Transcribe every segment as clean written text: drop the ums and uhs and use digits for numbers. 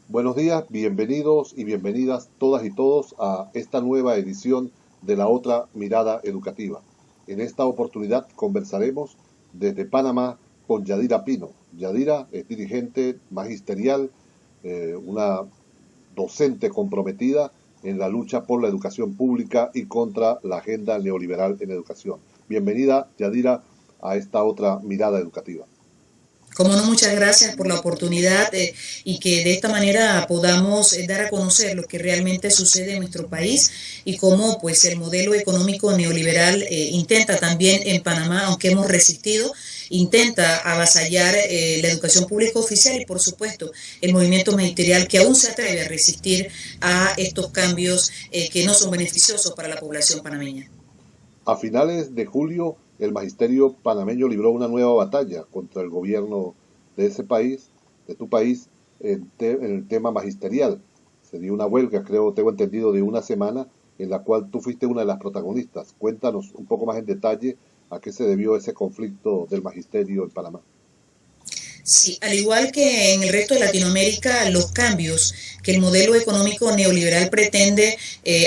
Buenos días, bienvenidos y bienvenidas todas y todos a esta nueva edición de La Otra Mirada Educativa. En esta oportunidad conversaremos desde Panamá con Yadira Pino. Yadira es dirigente magisterial, una docente comprometida en la lucha por la educación pública y contra la agenda neoliberal en educación. Bienvenida, Yadira, a esta otra mirada educativa. Como no, muchas gracias por la oportunidad y que de esta manera podamos dar a conocer lo que realmente sucede en nuestro país y cómo pues el modelo económico neoliberal intenta también en Panamá, aunque hemos resistido, intenta avasallar la educación pública oficial y por supuesto el movimiento magisterial que aún se atreve a resistir a estos cambios que no son beneficiosos para la población panameña. A finales de julio, el magisterio panameño libró una nueva batalla contra el gobierno de ese país, de tu país, en el tema magisterial. Se dio una huelga, creo, tengo entendido, de una semana, en la cual tú fuiste una de las protagonistas. Cuéntanos un poco más en detalle a qué se debió ese conflicto del magisterio en Panamá. Sí, al igual que en el resto de Latinoamérica, los cambios que el modelo económico neoliberal pretende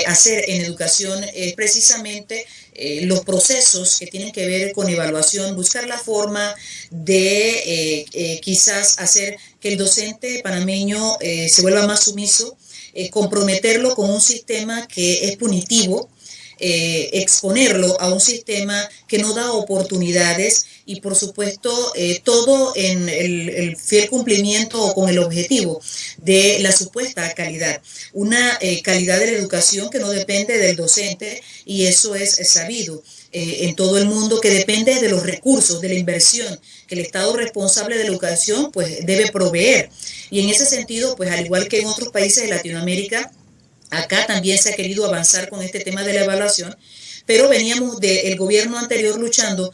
hacer en educación es precisamente los procesos que tienen que ver con evaluación, buscar la forma de quizás hacer que el docente panameño se vuelva más sumiso, comprometerlo con un sistema que es punitivo, exponerlo a un sistema que no da oportunidades y por supuesto todo en el fiel cumplimiento o con el objetivo de la supuesta calidad. Una calidad de la educación que no depende del docente y eso es sabido en todo el mundo, que depende de los recursos, de la inversión que el Estado responsable de la educación pues debe proveer. Y en ese sentido, pues al igual que en otros países de Latinoamérica, acá también se ha querido avanzar con este tema de la evaluación, pero veníamos del gobierno anterior luchando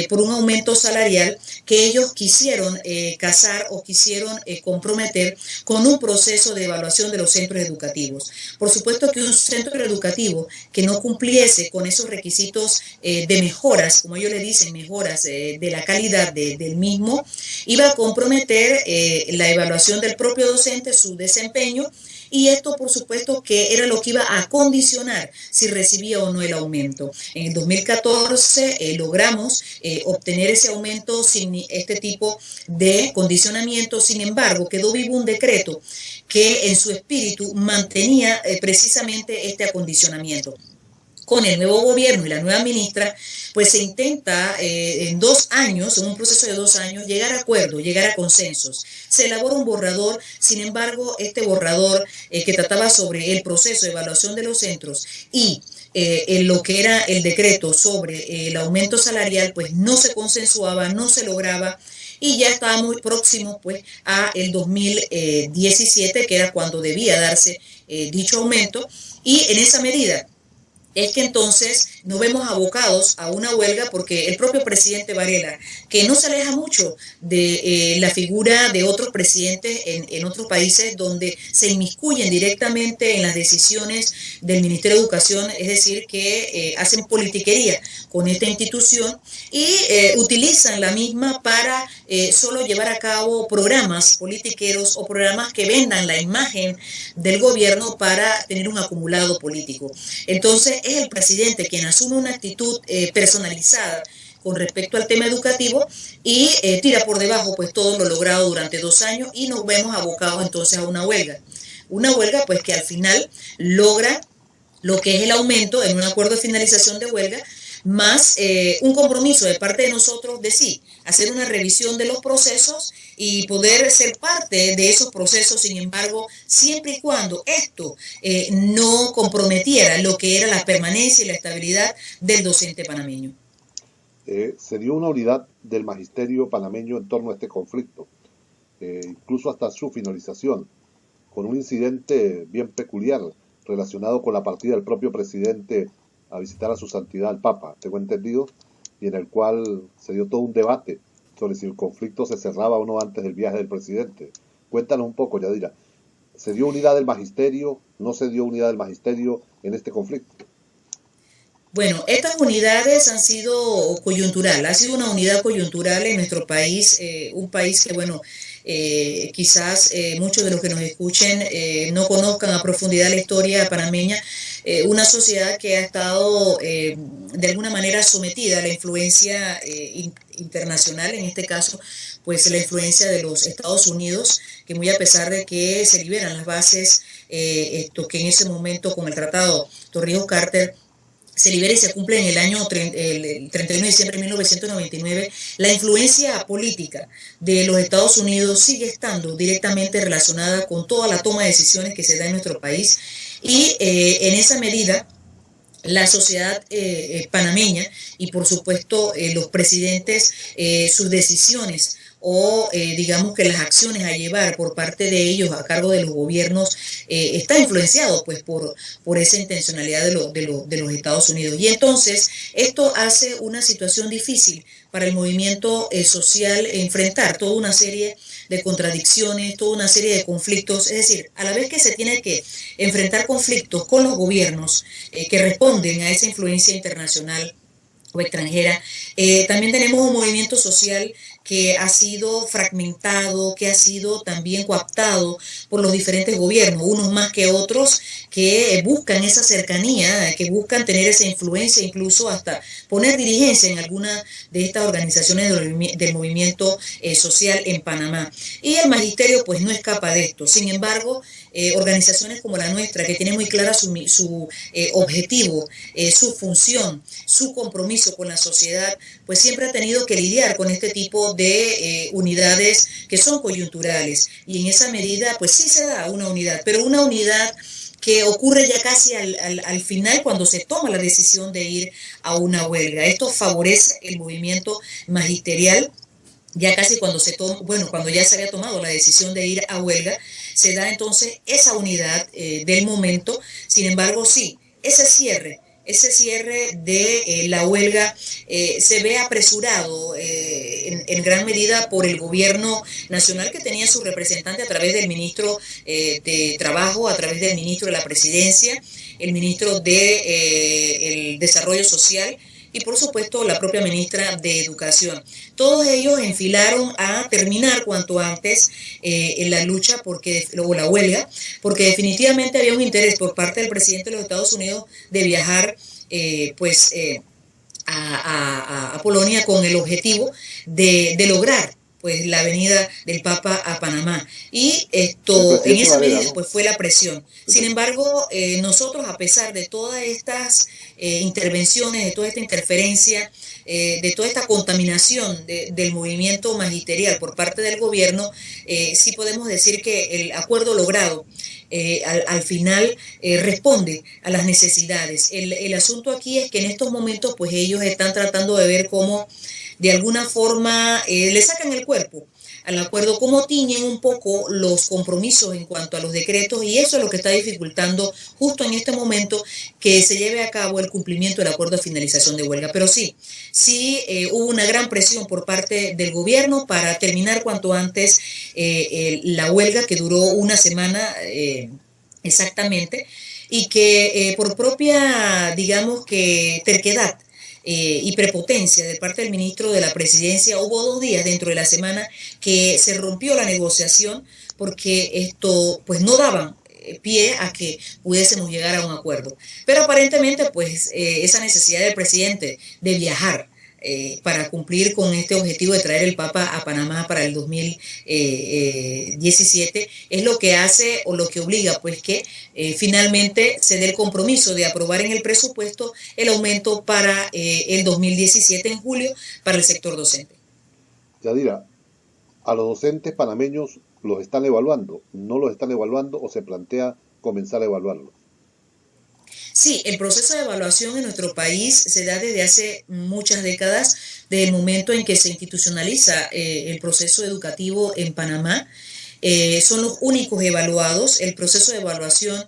por un aumento salarial que ellos quisieron casar o quisieron comprometer con un proceso de evaluación de los centros educativos. Por supuesto que un centro educativo que no cumpliese con esos requisitos de mejoras, como ellos le dicen, mejoras de la calidad del mismo, iba a comprometer la evaluación del propio docente, su desempeño, y esto por supuesto que era lo que iba a condicionar si recibía o no el aumento. En el 2014 logramos obtener ese aumento sin este tipo de condicionamiento, sin embargo quedó vivo un decreto que en su espíritu mantenía precisamente este acondicionamiento. Con el nuevo gobierno y la nueva ministra, pues se intenta en 2 años, en un proceso de 2 años, llegar a acuerdos, llegar a consensos. Se elabora un borrador, sin embargo, este borrador que trataba sobre el proceso de evaluación de los centros y en lo que era el decreto sobre el aumento salarial, pues no se consensuaba, no se lograba y ya estaba muy próximo pues a el 2017, que era cuando debía darse dicho aumento, y en esa medida es que entonces nos vemos abocados a una huelga porque el propio presidente Varela, que no se aleja mucho de la figura de otros presidentes en otros países donde se inmiscuyen directamente en las decisiones del Ministerio de Educación, es decir, que hacen politiquería con esta institución y utilizan la misma para solo llevar a cabo programas politiqueros o programas que vendan la imagen del gobierno para tener un acumulado político. Entonces es el presidente quien asume una actitud personalizada con respecto al tema educativo y tira por debajo pues todo lo logrado durante 2 años y nos vemos abocados entonces a una huelga. Una huelga pues que al final logra lo que es el aumento en un acuerdo de finalización de huelga, más un compromiso de parte de nosotros de sí, hacer una revisión de los procesos y poder ser parte de esos procesos, sin embargo, siempre y cuando esto no comprometiera lo que era la permanencia y la estabilidad del docente panameño. Se dio una unidad del magisterio panameño en torno a este conflicto, incluso hasta su finalización, con un incidente bien peculiar relacionado con la partida del propio presidente a visitar a su santidad el Papa, tengo entendido, y en el cual se dio todo un debate sobre si el conflicto se cerraba o no antes del viaje del presidente. Cuéntanos un poco, Yadira. ¿Se dio unidad del magisterio? ¿No se dio unidad del magisterio en este conflicto? Bueno, estas unidades han sido coyuntural, ha sido una unidad coyuntural en nuestro país, un país que, bueno, quizás muchos de los que nos escuchen no conozcan a profundidad la historia panameña, una sociedad que ha estado de alguna manera sometida a la influencia internacional, en este caso, pues la influencia de los Estados Unidos, que muy a pesar de que se liberan las bases, que en ese momento con el Tratado Torrijos-Carter, se libera y se cumple en el año el 31 de diciembre de 1999, la influencia política de los Estados Unidos sigue estando directamente relacionada con toda la toma de decisiones que se da en nuestro país y en esa medida la sociedad panameña y por supuesto los presidentes, sus decisiones o digamos que las acciones a llevar por parte de ellos a cargo de los gobiernos está influenciado pues por esa intencionalidad de los Estados Unidos. Y entonces esto hace una situación difícil para el movimiento social enfrentar toda una serie de contradicciones, toda una serie de conflictos, es decir, a la vez que se tiene que enfrentar conflictos con los gobiernos que responden a esa influencia internacional o extranjera, también tenemos un movimiento social que ha sido fragmentado, que ha sido también coaptado por los diferentes gobiernos, unos más que otros, que buscan esa cercanía, que buscan tener esa influencia, incluso hasta poner dirigencia en alguna de estas organizaciones del movimiento social en Panamá. Y el magisterio pues no escapa de esto. Sin embargo, organizaciones como la nuestra, que tiene muy clara su objetivo, su función, su compromiso con la sociedad, pues siempre ha tenido que lidiar con este tipo de unidades que son coyunturales. Y en esa medida, pues sí se da una unidad, pero una unidad que ocurre ya casi al final cuando se toma la decisión de ir a una huelga. Esto favorece el movimiento magisterial ya casi cuando cuando ya se había tomado la decisión de ir a huelga, se da entonces esa unidad del momento. Sin embargo, sí, ese cierre de la huelga se ve apresurado en gran medida por el gobierno nacional, que tenía su representante a través del ministro de Trabajo, a través del ministro de la Presidencia, el ministro de el Desarrollo Social, y por supuesto la propia ministra de Educación. Todos ellos enfilaron a terminar cuanto antes en la lucha o la huelga, porque definitivamente había un interés por parte del presidente de los Estados Unidos de viajar a Polonia con el objetivo de lograr pues la venida del Papa a Panamá. Y esto, en esa medida, pues fue la presión. Sin embargo, nosotros, a pesar de todas estas intervenciones, de toda esta interferencia, de toda esta contaminación del movimiento magisterial por parte del gobierno, sí podemos decir que el acuerdo logrado al final responde a las necesidades. El asunto aquí es que en estos momentos pues ellos están tratando de ver cómo de alguna forma le sacan el cuerpo al acuerdo, cómo tiñen un poco los compromisos en cuanto a los decretos, y eso es lo que está dificultando justo en este momento que se lleve a cabo el cumplimiento del acuerdo de finalización de huelga. Pero sí, hubo una gran presión por parte del gobierno para terminar cuanto antes la huelga, que duró una semana exactamente, y que por propia, digamos que terquedad, y prepotencia de parte del ministro de la Presidencia, hubo 2 días dentro de la semana que se rompió la negociación porque esto pues no daban pie a que pudiésemos llegar a un acuerdo. Pero aparentemente pues esa necesidad del presidente de viajar para cumplir con este objetivo de traer el Papa a Panamá para el 2017 es lo que hace o lo que obliga pues que finalmente se dé el compromiso de aprobar en el presupuesto el aumento para el 2017 en julio para el sector docente. Yadira, a los docentes panameños los están evaluando, no los están evaluando o se plantea comenzar a evaluarlos. Sí, el proceso de evaluación en nuestro país se da desde hace muchas décadas, desde el momento en que se institucionaliza el proceso educativo en Panamá. Son los únicos evaluados. El proceso de evaluación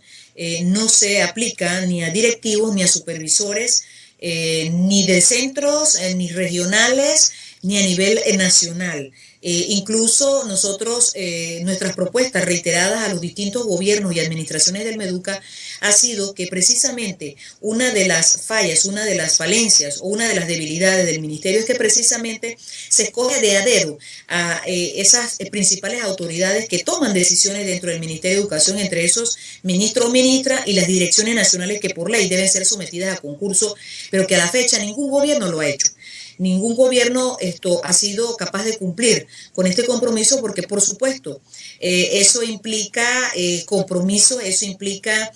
no se aplica ni a directivos ni a supervisores, ni de centros, ni regionales, ni a nivel nacional. Incluso nosotros, nuestras propuestas reiteradas a los distintos gobiernos y administraciones del Meduca ha sido que precisamente una de las fallas, una de las falencias o una de las debilidades del ministerio es que precisamente se escoge de a dedo a esas principales autoridades que toman decisiones dentro del Ministerio de Educación, entre esos ministros o ministras y las direcciones nacionales que por ley deben ser sometidas a concurso, pero que a la fecha ningún gobierno lo ha hecho. Ningún gobierno ha sido capaz de cumplir con este compromiso porque, por supuesto, eso implica compromiso, eso implica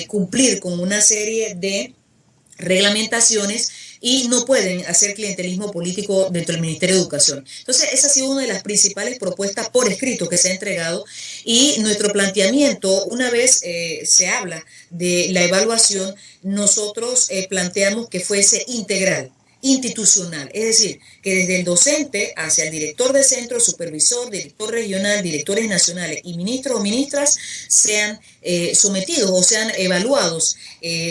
cumplir con una serie de reglamentaciones y no pueden hacer clientelismo político dentro del Ministerio de Educación. Entonces, esa ha sido una de las principales propuestas por escrito que se ha entregado y nuestro planteamiento, una vez se habla de la evaluación, nosotros planteamos que fuese integral, institucional, es decir, que desde el docente hacia el director de centro, supervisor, director regional, directores nacionales y ministros o ministras sean sometidos o sean evaluados,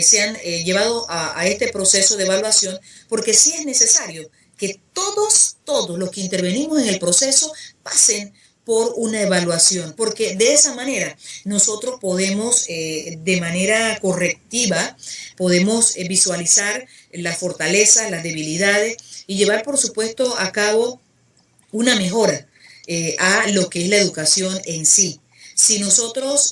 sean llevados a este proceso de evaluación, porque sí es necesario que todos los que intervenimos en el proceso pasen por una evaluación, porque de esa manera nosotros podemos de manera correctiva, podemos visualizar las fortalezas, las debilidades y llevar por supuesto a cabo una mejora a lo que es la educación en sí. Si nosotros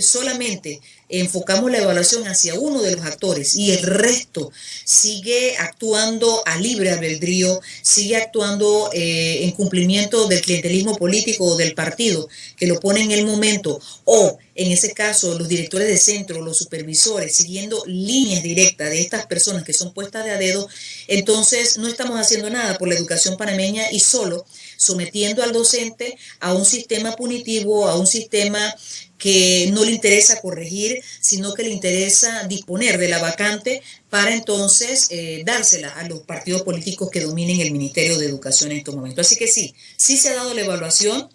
solamente enfocamos la evaluación hacia uno de los actores y el resto sigue actuando a libre albedrío, sigue actuando en cumplimiento del clientelismo político o del partido que lo pone en el momento, o en ese caso los directores de centro, los supervisores, siguiendo líneas directas de estas personas que son puestas de a dedo, entonces no estamos haciendo nada por la educación panameña y solo sometiendo al docente a un sistema punitivo, a un sistema que no le interesa corregir, sino que le interesa disponer de la vacante para entonces dársela a los partidos políticos que dominen el Ministerio de Educación en estos momentos. Así que sí se ha dado la evaluación,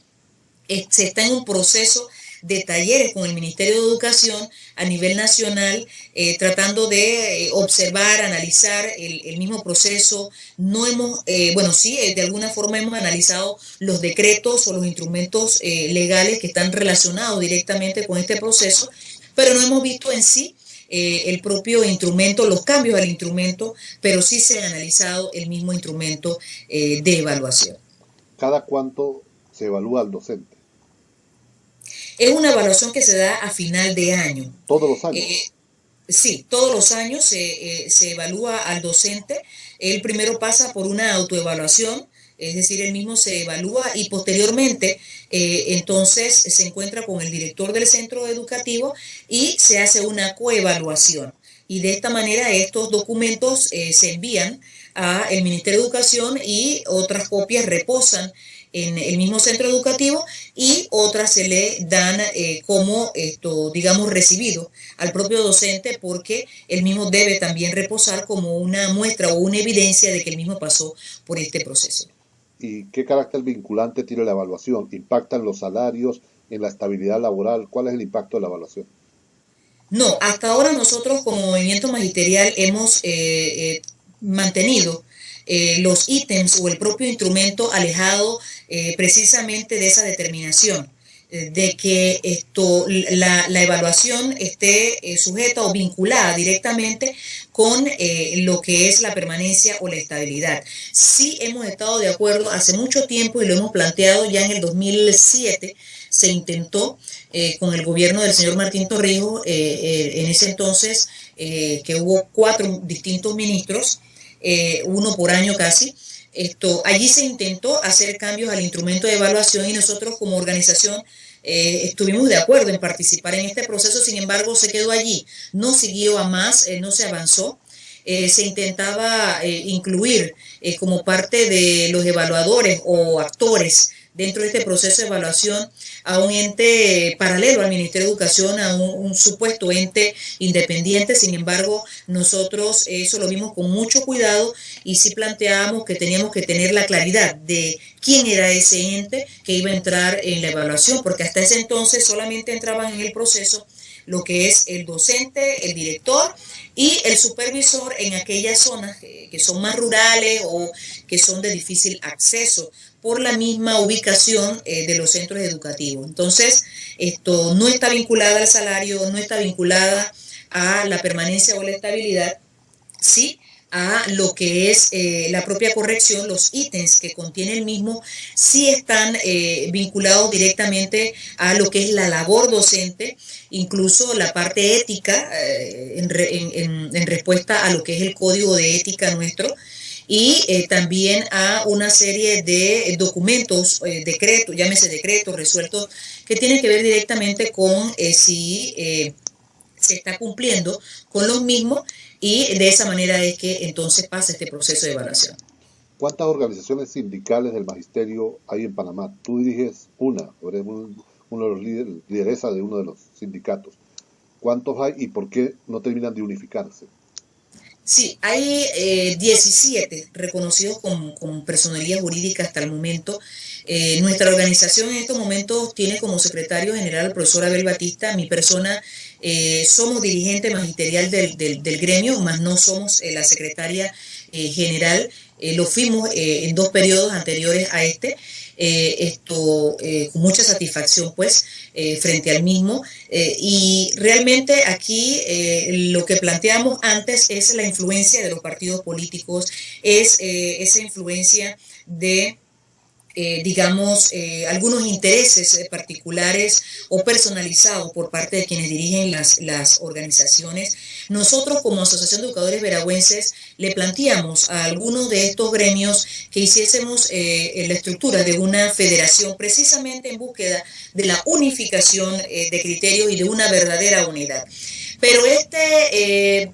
se está en un proceso de talleres con el Ministerio de Educación a nivel nacional, tratando de observar, analizar el mismo proceso. No hemos, bueno, sí, de alguna forma hemos analizado los decretos o los instrumentos legales que están relacionados directamente con este proceso, pero no hemos visto en sí el propio instrumento, los cambios al instrumento, pero sí se ha analizado el mismo instrumento de evaluación. ¿Cada cuánto se evalúa al docente? Es una evaluación que se da a final de año. ¿Todos los años? Sí, todos los años se evalúa al docente. Él primero pasa por una autoevaluación, es decir, él mismo se evalúa y posteriormente entonces se encuentra con el director del centro educativo y se hace una coevaluación. Y de esta manera estos documentos se envían al Ministerio de Educación y otras copias reposan en el mismo centro educativo y otras se le dan como digamos, recibido al propio docente, porque el mismo debe también reposar como una muestra o una evidencia de que el mismo pasó por este proceso. ¿Y qué carácter vinculante tiene la evaluación? ¿Impacta en los salarios, en la estabilidad laboral? ¿Cuál es el impacto de la evaluación? No, hasta ahora nosotros como movimiento magisterial hemos mantenido los ítems o el propio instrumento alejado precisamente de esa determinación, de que la evaluación esté sujeta o vinculada directamente con lo que es la permanencia o la estabilidad. Sí hemos estado de acuerdo hace mucho tiempo y lo hemos planteado ya en el 2007, se intentó con el gobierno del señor Martín Torrijos, en ese entonces que hubo 4 distintos ministros, uno por año casi. Allí se intentó hacer cambios al instrumento de evaluación y nosotros como organización estuvimos de acuerdo en participar en este proceso, sin embargo se quedó allí, no siguió a más, no se avanzó. Se intentaba incluir como parte de los evaluadores o actores dentro de este proceso de evaluación a un ente paralelo al Ministerio de Educación, a un supuesto ente independiente. Sin embargo, nosotros eso lo vimos con mucho cuidado y sí planteábamos que teníamos que tener la claridad de quién era ese ente que iba a entrar en la evaluación, porque hasta ese entonces solamente entraban en el proceso lo que es el docente, el director y el supervisor en aquellas zonas que son más rurales o que son de difícil acceso por la misma ubicación de los centros educativos. Entonces, esto no está vinculada al salario, no está vinculada a la permanencia o la estabilidad, sí a lo que es la propia corrección, los ítems que contiene el mismo, sí están vinculados directamente a lo que es la labor docente, incluso la parte ética en respuesta a lo que es el código de ética nuestro, y también a una serie de documentos, decretos, llámese decretos, resueltos, que tienen que ver directamente con si se está cumpliendo con los mismos, y de esa manera es que entonces pasa este proceso de evaluación. ¿Cuántas organizaciones sindicales del magisterio hay en Panamá? Tú diriges una, eres uno de los lideresas de uno de los sindicatos. ¿Cuántos hay y por qué no terminan de unificarse? Sí, hay 17 reconocidos como personería jurídica hasta el momento. Nuestra organización en estos momentos tiene como secretario general al profesor Abel Batista. Mi persona, somos dirigente magisterial del gremio, más no somos la secretaria general. Lo fuimos en 2 periodos anteriores a este. Con mucha satisfacción pues frente al mismo, y realmente aquí lo que planteamos antes es la influencia de los partidos políticos, es esa influencia de digamos, algunos intereses particulares o personalizados por parte de quienes dirigen las organizaciones. Nosotros como Asociación de Educadores Veragüenses le planteamos a algunos de estos gremios que hiciésemos la estructura de una federación precisamente en búsqueda de la unificación de criterios y de una verdadera unidad. Pero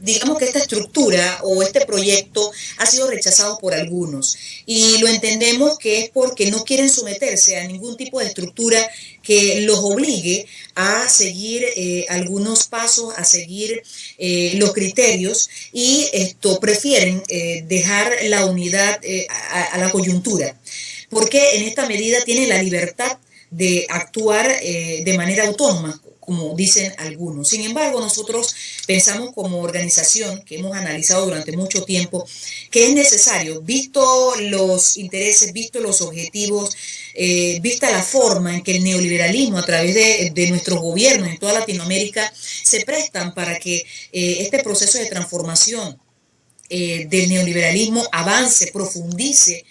digamos que esta estructura o este proyecto ha sido rechazado por algunos, y lo entendemos que es porque no quieren someterse a ningún tipo de estructura que los obligue a seguir algunos pasos, a seguir los criterios, y prefieren dejar la unidad a la coyuntura, porque en esta medida tienen la libertad de actuar de manera autónoma, como dicen algunos. Sin embargo, nosotros pensamos como organización, que hemos analizado durante mucho tiempo, que es necesario, visto los intereses, visto los objetivos, vista la forma en que el neoliberalismo a través de nuestros gobiernos en toda Latinoamérica se prestan para que este proceso de transformación del neoliberalismo avance, profundice,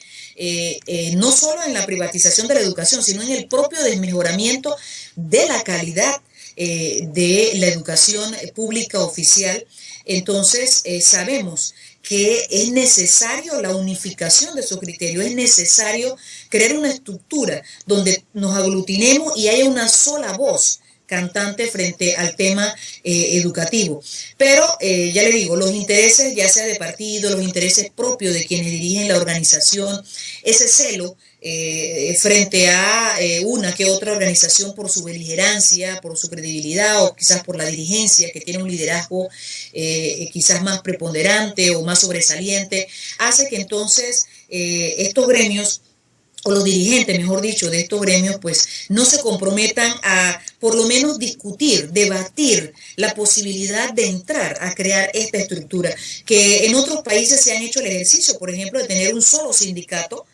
no solo en la privatización de la educación, sino en el propio desmejoramiento de la calidad de la educación pública oficial. Entonces sabemos que es necesario la unificación de esos criterios, es necesario crear una estructura donde nos aglutinemos y haya una sola voz cantante frente al tema educativo. Pero ya le digo, los intereses ya sea de partido, los intereses propios de quienes dirigen la organización, ese celo frente a una que otra organización por su beligerancia, por su credibilidad o quizás por la dirigencia que tiene un liderazgo quizás más preponderante o más sobresaliente, hace que entonces estos gremios o los dirigentes, mejor dicho, de estos gremios, pues no se comprometan a por lo menos discutir, debatir la posibilidad de entrar a crear esta estructura, que en otros países se han hecho el ejercicio, por ejemplo, de tener un solo sindicato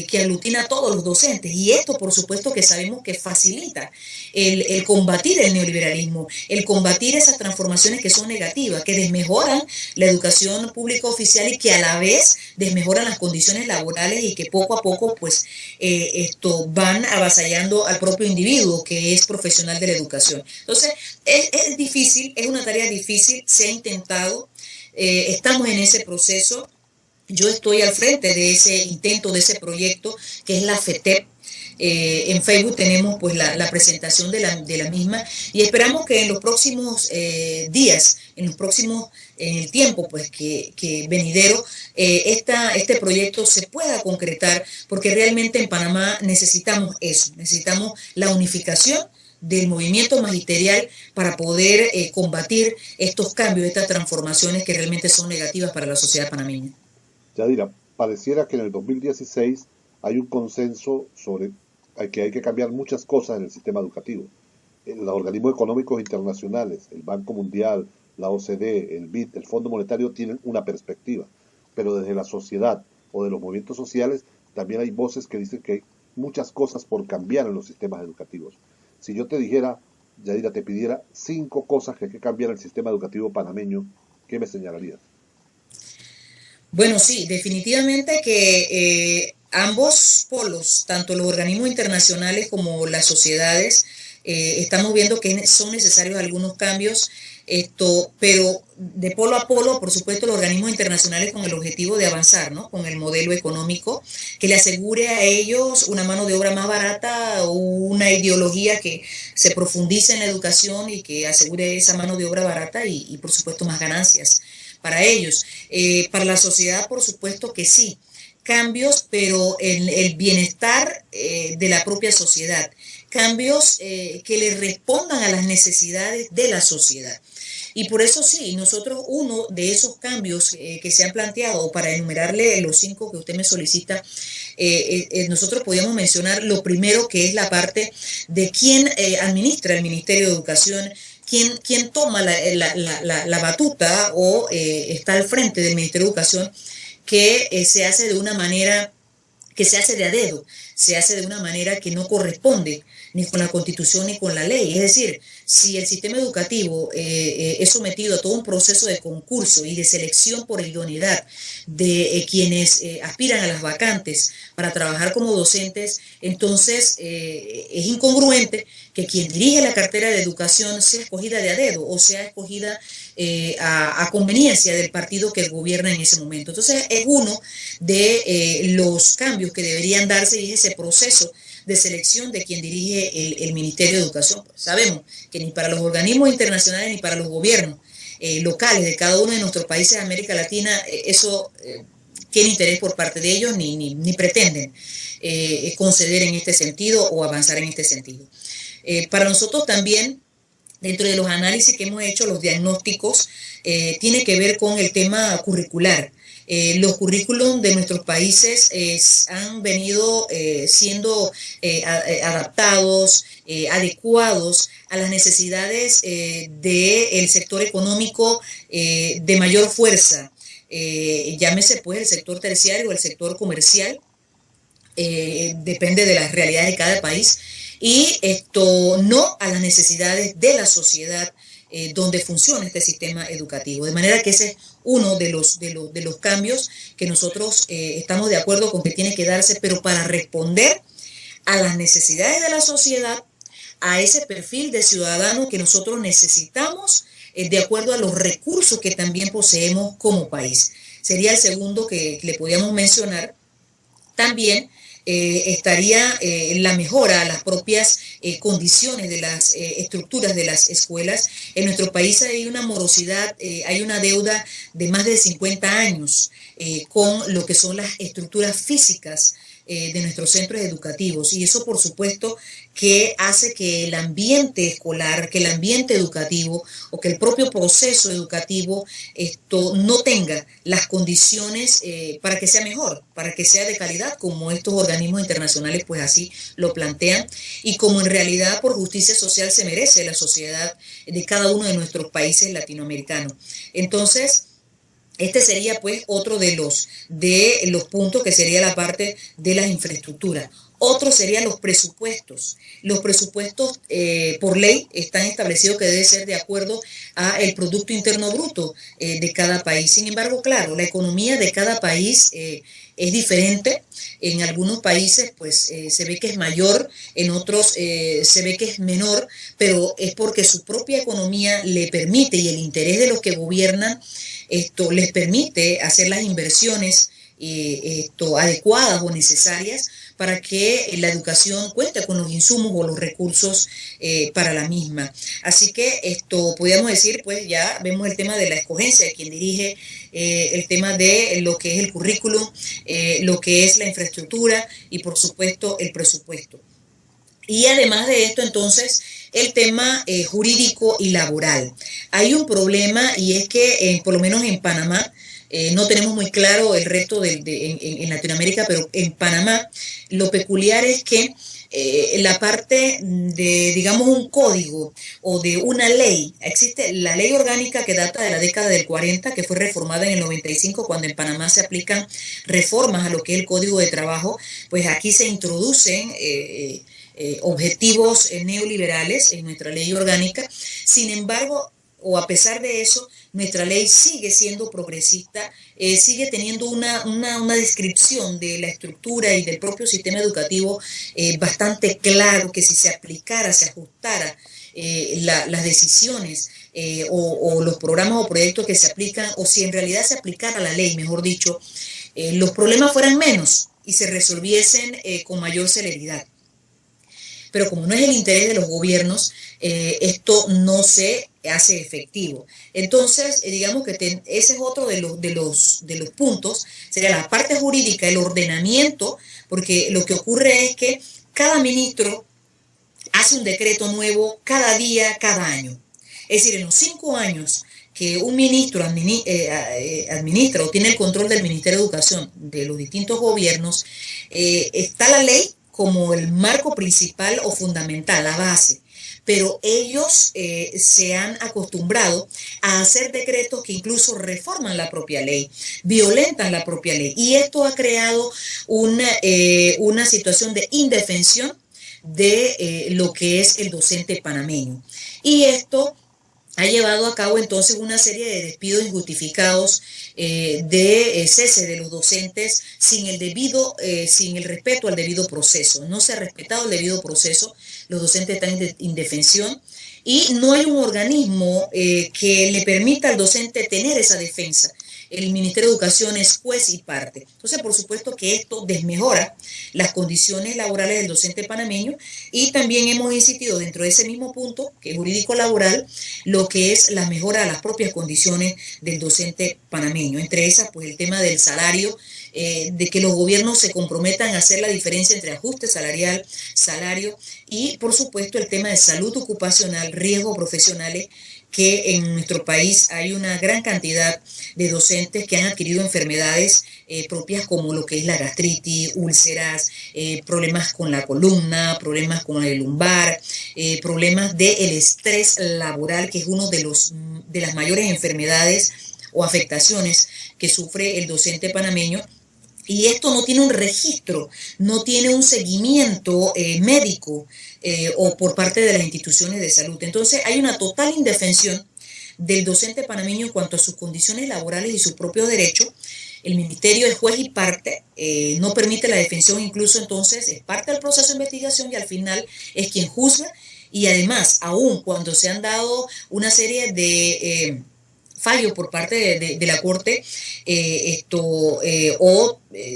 que aglutina a todos los docentes, y esto por supuesto que sabemos que facilita el combatir el neoliberalismo, el combatir esas transformaciones que son negativas, que desmejoran la educación pública oficial y que a la vez desmejoran las condiciones laborales, y que poco a poco pues van avasallando al propio individuo que es profesional de la educación. Entonces es difícil, es una tarea difícil, se ha intentado, estamos en ese proceso. Yo estoy al frente de ese intento, de ese proyecto, que es la FETEP. En Facebook tenemos pues la presentación de la misma, y esperamos que en los próximos días, en el tiempo pues que venidero, este proyecto se pueda concretar, porque realmente en Panamá necesitamos eso, necesitamos la unificación del movimiento magisterial para poder combatir estos cambios, estas transformaciones que realmente son negativas para la sociedad panameña. Yadira, pareciera que en el 2016 hay un consenso sobre que hay que cambiar muchas cosas en el sistema educativo. los organismos económicos internacionales, el Banco Mundial, la OCDE, el BID, el Fondo Monetario tienen una perspectiva, pero desde la sociedad o de los movimientos sociales también hay voces que dicen que hay muchas cosas por cambiar en los sistemas educativos. Si yo te dijera, Yadira, te pidiera 5 cosas que hay que cambiar en el sistema educativo panameño, ¿qué me señalarías? Bueno, sí, definitivamente que ambos polos, tanto los organismos internacionales como las sociedades, estamos viendo que son necesarios algunos cambios, pero de polo a polo, por supuesto, los organismos internacionales con el objetivo de avanzar, ¿no? Con el modelo económico que le asegure a ellos una mano de obra más barata o una ideología que se profundice en la educación y que asegure esa mano de obra barata y por supuesto, más ganancias para ellos. Para la sociedad, por supuesto que sí, cambios, pero en el bienestar de la propia sociedad, cambios que le respondan a las necesidades de la sociedad. Y por eso sí, nosotros uno de esos cambios que se han planteado, para enumerarle los 5 que usted me solicita, nosotros podríamos mencionar lo primero, que es la parte de quién administra el Ministerio de Educación, quién toma la batuta o está al frente del Ministerio de Educación, que se hace de una manera que se hace de a dedo, se hace de una manera que no corresponde ni con la Constitución ni con la ley. Es decir, si el sistema educativo es sometido a todo un proceso de concurso y de selección por idoneidad de quienes aspiran a las vacantes para trabajar como docentes, entonces es incongruente que quien dirige la cartera de educación sea escogida de a dedo o sea escogida a conveniencia del partido que gobierna en ese momento. Entonces es uno de los cambios que deberían darse y es ese proceso de selección de quien dirige el Ministerio de Educación. Pues sabemos que ni para los organismos internacionales ni para los gobiernos locales de cada uno de nuestros países de América Latina eso tiene interés por parte de ellos ni pretenden conceder en este sentido o avanzar en este sentido. Para nosotros también, dentro de los análisis que hemos hecho, los diagnósticos, tiene que ver con el tema curricular. Los currículum de nuestros países han venido siendo adaptados, adecuados a las necesidades del sector económico de mayor fuerza, llámese pues el sector terciario o el sector comercial, depende de las realidades de cada país, y esto no a las necesidades de la sociedad donde funciona este sistema educativo. De manera que ese es uno de los cambios que nosotros estamos de acuerdo con que tiene que darse, pero para responder a las necesidades de la sociedad, a ese perfil de ciudadano que nosotros necesitamos de acuerdo a los recursos que también poseemos como país. Sería el segundo que le podíamos mencionar. También estaría la mejora a las propias condiciones de las estructuras de las escuelas. En nuestro país hay una morosidad, hay una deuda de más de 50 años con lo que son las estructuras físicas de nuestros centros educativos, y eso por supuesto que hace que el ambiente escolar, que el ambiente educativo o que el propio proceso educativo no tenga las condiciones para que sea mejor, para que sea de calidad, como estos organismos internacionales pues así lo plantean, y como en realidad por justicia social se merece la sociedad de cada uno de nuestros países latinoamericanos. Entonces, este sería pues otro de los puntos, que sería la parte de las infraestructuras. Otro serían los presupuestos. Los presupuestos por ley están establecidos que debe ser de acuerdo al Producto Interno Bruto de cada país. Sin embargo, claro, la economía de cada país es diferente. En algunos países pues se ve que es mayor, en otros se ve que es menor, pero es porque su propia economía le permite, y el interés de los que gobiernan les permite hacer las inversiones adecuadas o necesarias para que la educación cuente con los insumos o los recursos para la misma. Así que podríamos decir, pues ya vemos el tema de la escogencia de quien dirige, el tema de lo que es el currículum, lo que es la infraestructura y por supuesto el presupuesto. Y además de esto, entonces, el tema jurídico y laboral. Hay un problema, y es que, por lo menos en Panamá, no tenemos muy claro el resto en Latinoamérica, pero en Panamá lo peculiar es que la parte de, digamos, un código o de una ley. Existe la ley orgánica que data de la década del 40, que fue reformada en el 95, cuando en Panamá se aplican reformas a lo que es el Código de Trabajo, pues aquí se introducen objetivos neoliberales en nuestra ley orgánica. Sin embargo, o a pesar de eso, nuestra ley sigue siendo progresista, sigue teniendo una descripción de la estructura y del propio sistema educativo bastante claro, que si se aplicara, se ajustara las decisiones o los programas o proyectos que se aplican, o si en realidad se aplicara la ley, mejor dicho, los problemas fueran menos y se resolviesen con mayor celeridad. Pero como no es el interés de los gobiernos, esto no se hace efectivo. Entonces, digamos que ese es otro de los puntos, sería la parte jurídica, el ordenamiento, porque lo que ocurre es que cada ministro hace un decreto nuevo cada día, cada año. Es decir, en los 5 años que un ministro administra o tiene el control del Ministerio de Educación de los distintos gobiernos, está la ley como el marco principal o fundamental, la base. Pero ellos se han acostumbrado a hacer decretos que incluso reforman la propia ley, violentan la propia ley. Y esto ha creado una situación de indefensión de lo que es el docente panameño. Y esto ha llevado a cabo entonces una serie de despidos injustificados, de cese de los docentes sin sin el respeto al debido proceso. No se ha respetado el debido proceso, los docentes están en indefensión y no hay un organismo que le permita al docente tener esa defensa. El Ministerio de Educación es juez y parte. Entonces, por supuesto que esto desmejora las condiciones laborales del docente panameño, y también hemos insistido dentro de ese mismo punto, que es jurídico laboral, lo que es la mejora de las propias condiciones del docente panameño. Entre esas, pues el tema del salario, de que los gobiernos se comprometan a hacer la diferencia entre ajuste salarial, salario, y por supuesto el tema de salud ocupacional, riesgos profesionales, que en nuestro país hay una gran cantidad de docentes que han adquirido enfermedades propias, como lo que es la gastritis, úlceras, problemas con la columna, problemas con el lumbar, problemas del estrés laboral, que es uno de las mayores enfermedades o afectaciones que sufre el docente panameño. Y esto no tiene un registro, no tiene un seguimiento médico o por parte de las instituciones de salud. Entonces hay una total indefensión del docente panameño en cuanto a sus condiciones laborales y sus propios derechos. El ministerio es juez y parte, no permite la defensión, incluso entonces es parte del proceso de investigación y al final es quien juzga. Y además, aún cuando se han dado una serie de fallo por parte de la Corte,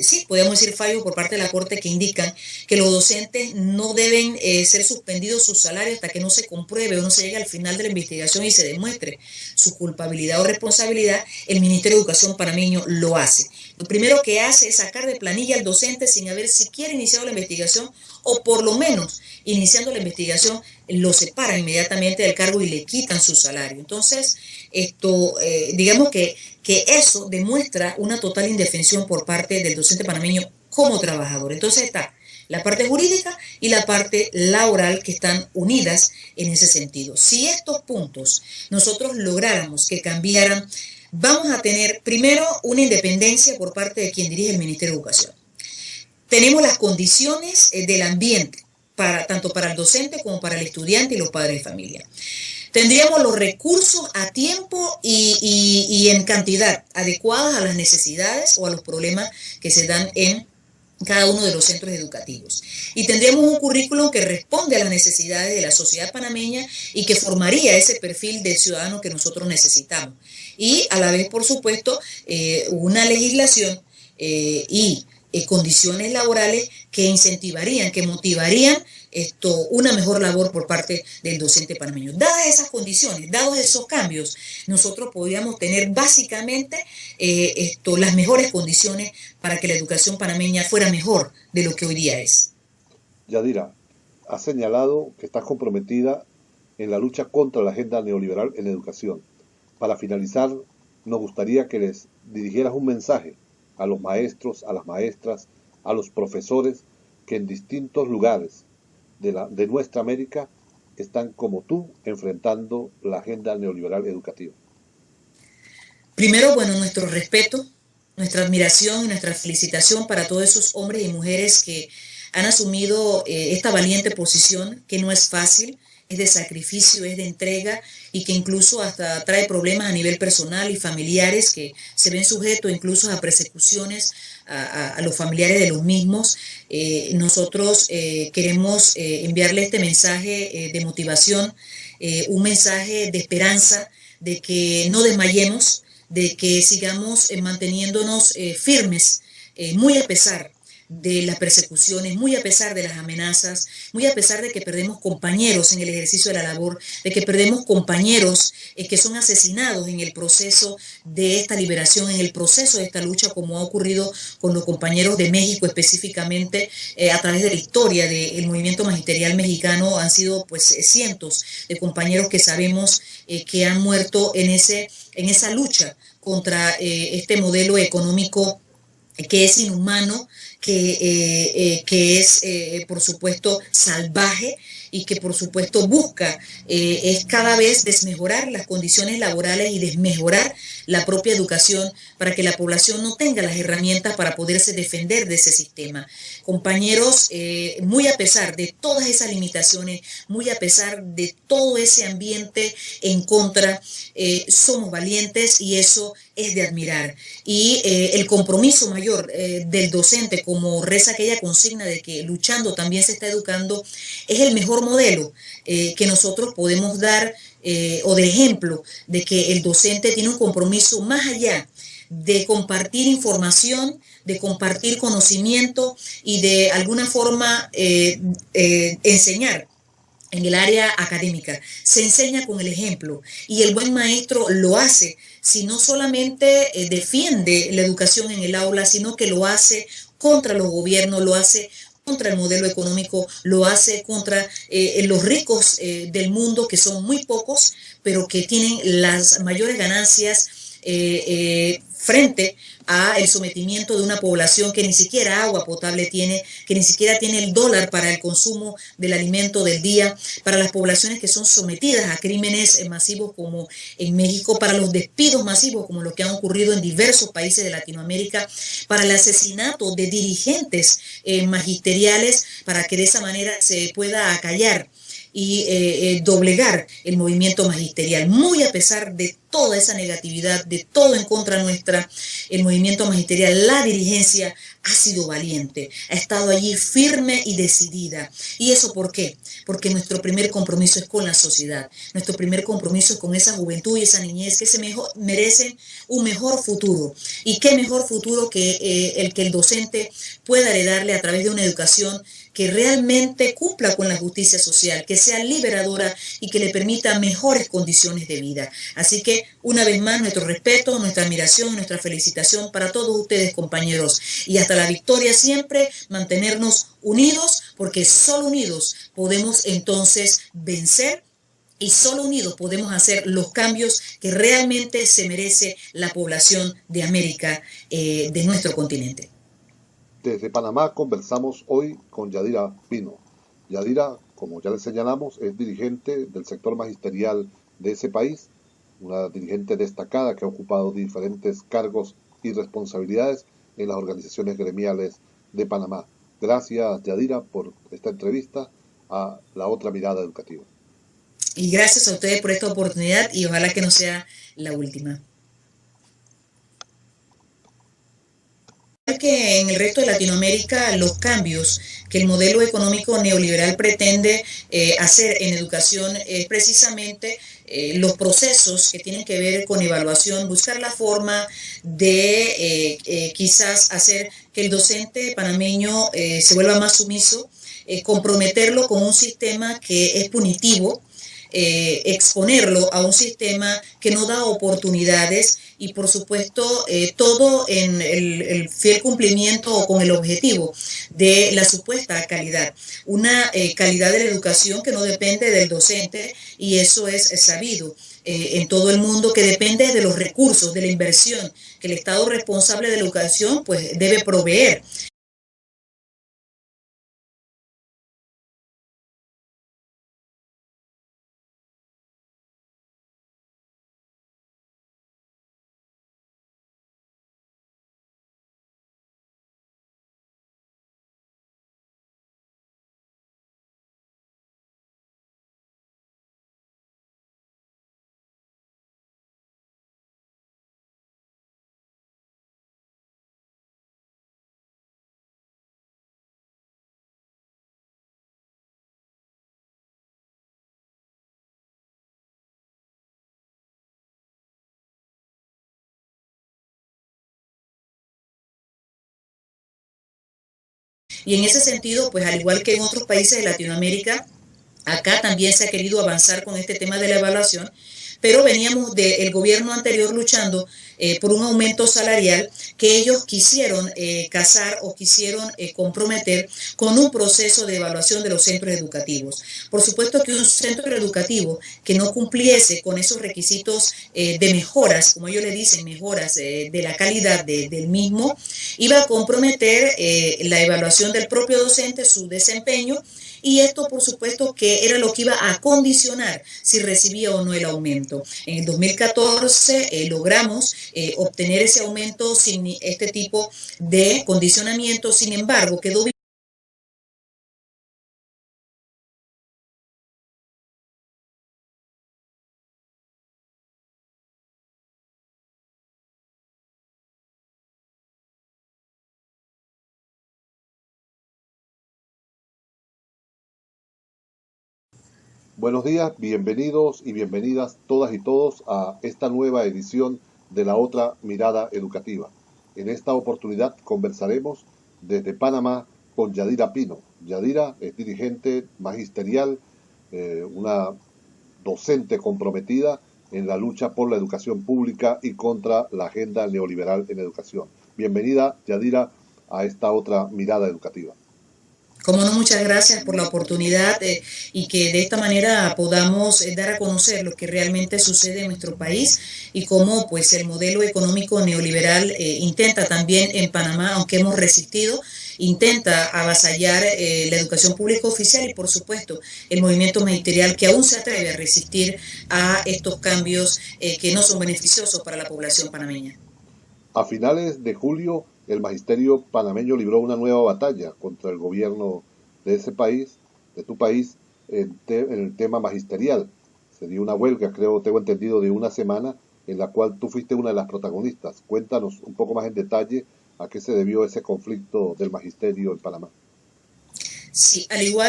sí, podemos decir fallos por parte de la Corte que indican que los docentes no deben ser suspendidos sus salarios hasta que no se compruebe o no se llegue al final de la investigación y se demuestre su culpabilidad o responsabilidad. El Ministerio de Educación panameño lo hace. Lo primero que hace es sacar de planilla al docente sin haber siquiera iniciado la investigación, o por lo menos iniciando la investigación lo separan inmediatamente del cargo y le quitan su salario. Entonces, digamos que eso demuestra una total indefensión por parte del docente panameño como trabajador. Entonces está la parte jurídica y la parte laboral, que están unidas en ese sentido. Si estos puntos nosotros lográramos que cambiaran, vamos a tener primero una independencia por parte de quien dirige el Ministerio de Educación. Tenemos las condiciones del ambiente, tanto para el docente como para el estudiante y los padres de familia. Tendríamos los recursos a tiempo y en cantidad adecuadas a las necesidades o a los problemas que se dan en cada uno de los centros educativos. Y tendríamos un currículum que responde a las necesidades de la sociedad panameña y que formaría ese perfil de ciudadano que nosotros necesitamos. Y a la vez, por supuesto, una legislación y condiciones laborales que incentivarían, que motivarían una mejor labor por parte del docente panameño. Dadas esas condiciones, dados esos cambios, nosotros podríamos tener básicamente las mejores condiciones para que la educación panameña fuera mejor de lo que hoy día es. Yadira, has señalado que estás comprometida en la lucha contra la agenda neoliberal en la educación. Para finalizar, nos gustaría que les dirigieras un mensaje a los maestros, a las maestras, a los profesores que en distintos lugares de nuestra América están como tú enfrentando la agenda neoliberal educativa? Primero, bueno, nuestro respeto, nuestra admiración y nuestra felicitación para todos esos hombres y mujeres que han asumido esta valiente posición, que no es fácil, es de sacrificio, es de entrega y que incluso hasta trae problemas a nivel personal y familiares, que se ven sujetos incluso a persecuciones a los familiares de los mismos. Nosotros queremos enviarle este mensaje de motivación, un mensaje de esperanza, de que no desmayemos, de que sigamos manteniéndonos firmes, muy a pesar de las persecuciones, muy a pesar de las amenazas, muy a pesar de que perdemos compañeros en el ejercicio de la labor, de que perdemos compañeros que son asesinados en el proceso de esta liberación, en el proceso de esta lucha, como ha ocurrido con los compañeros de México específicamente. A través de la historia del movimiento magisterial mexicano han sido pues cientos de compañeros que sabemos que han muerto en esa lucha contra este modelo económico que es inhumano, que es, por supuesto, salvaje y que, por supuesto, busca es cada vez desmejorar las condiciones laborales y desmejorar la propia educación para que la población no tenga las herramientas para poderse defender de ese sistema. Compañeros, muy a pesar de todas esas limitaciones, muy a pesar de todo ese ambiente en contra, somos valientes y eso es de admirar. Y el compromiso mayor del docente, como reza aquella consigna de que luchando también se está educando, es el mejor modelo que nosotros podemos dar o de ejemplo de que el docente tiene un compromiso más allá de compartir información, de compartir conocimiento y de alguna forma enseñar. En el área académica se enseña con el ejemplo y el buen maestro lo hace, si no solamente defiende la educación en el aula, sino que lo hace contra los gobiernos, lo hace contra el modelo económico, lo hace contra los ricos del mundo, que son muy pocos, pero que tienen las mayores ganancias frente a el sometimiento de una población que ni siquiera agua potable tiene, que ni siquiera tiene el dólar para el consumo del alimento del día, para las poblaciones que son sometidas a crímenes masivos como en México, para los despidos masivos como los que han ocurrido en diversos países de Latinoamérica, para el asesinato de dirigentes magisteriales, para que de esa manera se pueda acallar y doblegar el movimiento magisterial. Muy a pesar de toda esa negatividad, de todo en contra nuestra, el movimiento magisterial, la dirigencia ha sido valiente, ha estado allí firme y decidida. ¿Y eso por qué? Porque nuestro primer compromiso es con la sociedad, nuestro primer compromiso es con esa juventud y esa niñez que merecen un mejor futuro. ¿Y qué mejor futuro que el docente pueda heredarle a través de una educación que realmente cumpla con la justicia social, que sea liberadora y que le permita mejores condiciones de vida? Así que, una vez más, nuestro respeto, nuestra admiración, nuestra felicitación para todos ustedes, compañeros. Y hasta la victoria siempre, mantenernos unidos, porque solo unidos podemos entonces vencer y solo unidos podemos hacer los cambios que realmente se merece la población de América, de nuestro continente. Desde Panamá conversamos hoy con Yadira Pino. Yadira, como ya le señalamos, es dirigente del sector magisterial de ese país, una dirigente destacada que ha ocupado diferentes cargos y responsabilidades en las organizaciones gremiales de Panamá. Gracias, Yadira, por esta entrevista a La Otra Mirada Educativa. Y gracias a ustedes por esta oportunidad y ojalá que no sea la última. Que en el resto de Latinoamérica los cambios que el modelo económico neoliberal pretende hacer en educación es precisamente los procesos que tienen que ver con evaluación, buscar la forma de quizás hacer que el docente panameño se vuelva más sumiso, comprometerlo con un sistema que es punitivo, exponerlo a un sistema que no da oportunidades y por supuesto todo en el fiel cumplimiento o con el objetivo de la supuesta calidad. Una calidad de la educación que no depende del docente y eso es sabido en todo el mundo, que depende de los recursos, de la inversión que el Estado responsable de la educación pues debe proveer. Y en ese sentido, pues al igual que en otros países de Latinoamérica, acá también se ha querido avanzar con este tema de la evaluación, pero veníamos del gobierno anterior luchando por un aumento salarial que ellos quisieron casar o quisieron comprometer con un proceso de evaluación de los centros educativos. Por supuesto que un centro educativo que no cumpliese con esos requisitos de mejoras, como ellos le dicen, mejoras de la calidad del mismo, iba a comprometer la evaluación del propio docente, su desempeño, y esto por supuesto que era lo que iba a condicionar si recibía o no el aumento. En el 2014 logramos obtener ese aumento sin este tipo de condicionamiento, sin embargo quedó. Buenos días, bienvenidos y bienvenidas todas y todos a esta nueva edición de la otra mirada educativa. En esta oportunidad conversaremos desde Panamá con Yadira Pino. Yadira es dirigente magisterial, una docente comprometida en la lucha por la educación pública y contra la agenda neoliberal en educación. Bienvenida, Yadira, a esta otra mirada educativa. Como no, muchas gracias por la oportunidad y que de esta manera podamos dar a conocer lo que realmente sucede en nuestro país y cómo pues el modelo económico neoliberal intenta también en Panamá, aunque hemos resistido, intenta avasallar la educación pública oficial y por supuesto el movimiento magisterial que aún se atreve a resistir a estos cambios que no son beneficiosos para la población panameña. A finales de julio, el magisterio panameño libró una nueva batalla contra el gobierno de ese país, de tu país, en el tema magisterial. Se dio una huelga, creo, tengo entendido, de una semana, en la cual tú fuiste una de las protagonistas. Cuéntanos un poco más en detalle a qué se debió ese conflicto del magisterio en Panamá. Sí, al igual